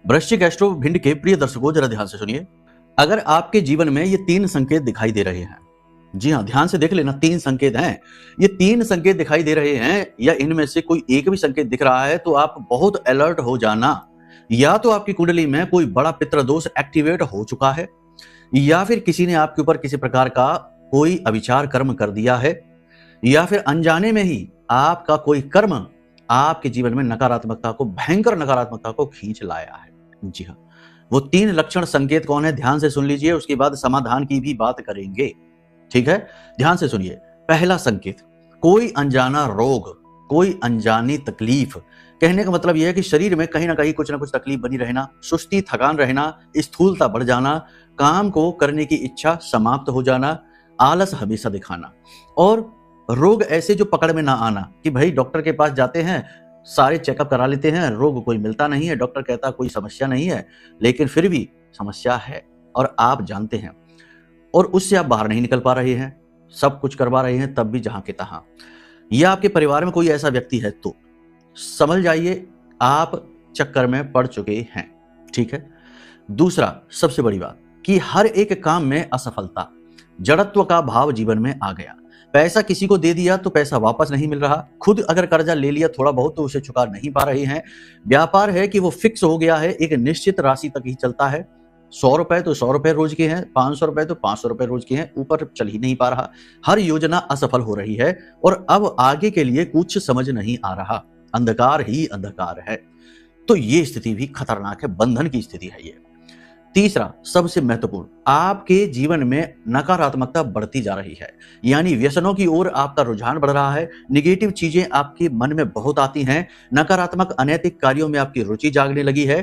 वृश्चिक एस्ट्रो भिंड के प्रिय दर्शकों, जरा ध्यान से सुनिए। अगर आपके जीवन में ये 3 संकेत दिखाई दे रहे हैं, जी हाँ, ध्यान से देख लेना, 3 संकेत हैं। ये 3 संकेत दिखाई दे रहे हैं या इनमें से कोई एक भी संकेत दिख रहा है तो आप बहुत अलर्ट हो जाना। या तो आपकी कुंडली में कोई बड़ा पितृदोष एक्टिवेट हो चुका है, या फिर किसी ने आपके ऊपर किसी प्रकार का कोई अविचार कर्म कर दिया है, या फिर अनजाने में ही आपका कोई कर्म आपके जीवन में नकारात्मकता को, भयंकर नकारात्मकता को खींच लाया है। जी हाँ, वो 3 लक्षण संकेत कौन है, ध्यान से सुन लीजिए, उसके बाद समाधान की भी बात करेंगे। ठीक है, ध्यान से सुनिए। पहला संकेत, कोई अनजाना रोग, कोई अनजानी तकलीफ। कहने का मतलब यह है कि शरीर में कहीं ना कहीं कुछ ना कुछ तकलीफ बनी रहना, सुस्ती, थकान रहना, स्थूलता बढ़ जाना, काम को करने की इच्छा समाप्त हो जाना, आलस हमेशा दिखाना, और रोग ऐसे जो पकड़ में ना आना कि भाई डॉक्टर के पास जाते हैं, सारे चेकअप करा लेते हैं, रोग कोई मिलता नहीं है, डॉक्टर कहता कोई समस्या नहीं है, लेकिन फिर भी समस्या है और आप जानते हैं और उससे आप बाहर नहीं निकल पा रहे हैं, सब कुछ करवा रहे हैं, तब भी जहां के तहां। या आपके परिवार में कोई ऐसा व्यक्ति है तो समझ जाइए आप चक्कर में पड़ चुके हैं। ठीक है। दूसरा, सबसे बड़ी बात कि हर एक काम में असफलता, जड़त्व का भाव जीवन में आ गया। पैसा किसी को दे दिया तो पैसा वापस नहीं मिल रहा, खुद अगर कर्जा ले लिया थोड़ा बहुत तो उसे चुका नहीं पा रहे हैं। व्यापार है कि वो फिक्स हो गया है, एक निश्चित राशि तक ही चलता है। 100 रुपए तो 100 रुपए रोज के हैं, 500 रुपए तो 500 रुपए रोज के हैं, ऊपर चल ही नहीं पा रहा। हर योजना असफल हो रही है और अब आगे के लिए कुछ समझ नहीं आ रहा, अंधकार ही अंधकार है। तो ये स्थिति भी खतरनाक है, बंधन की स्थिति है ये। तीसरा, सबसे महत्वपूर्ण, आपके जीवन में नकारात्मकता बढ़ती जा रही है, यानी व्यसनों की ओर आपका रुझान बढ़ रहा है। निगेटिव चीजें आपके मन में बहुत आती हैं, नकारात्मक अनैतिक कार्यों में आपकी रुचि जागने लगी है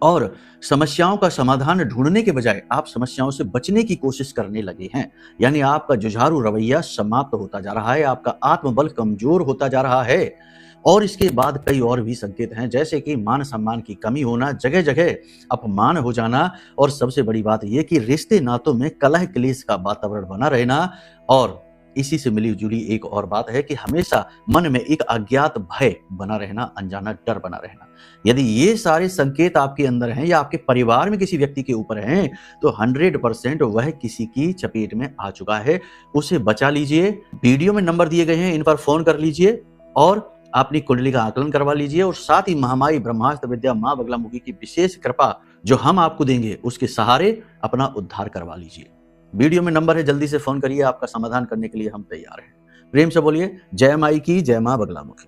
और समस्याओं का समाधान ढूंढने के बजाय आप समस्याओं से बचने की कोशिश करने लगे हैं। यानी आपका जुझारू रवैया समाप्त होता जा रहा है, आपका आत्मबल कमजोर होता जा रहा है। और इसके बाद कई और भी संकेत हैं, जैसे कि मान सम्मान की कमी होना, जगह जगह अपमान हो जाना, और सबसे बड़ी बात यह कि रिश्ते नातों में कलह क्लेश का वातावरण बना रहना। और इसी से मिली जुली एक और बात है कि हमेशा मन में एक अज्ञात भय बना रहना, अनजाना डर बना रहना। यदि ये सारे संकेत आपके अंदर हैं या आपके परिवार में किसी व्यक्ति के ऊपर हैं तो 100% वह किसी की चपेट में आ चुका है, उसे बचा लीजिए। वीडियो में नंबर दिए गए हैं, इन पर फोन कर लीजिए और अपनी कुंडली का आकलन करवा लीजिए, और साथ ही महामाई ब्रह्मास्त्र विद्या मां बगलामुखी की विशेष कृपा जो हम आपको देंगे उसके सहारे अपना उद्धार करवा लीजिए। वीडियो में नंबर है, जल्दी से फोन करिए, आपका समाधान करने के लिए हम तैयार हैं। प्रेम से बोलिए जय माई की, जय मां बगलामुखी।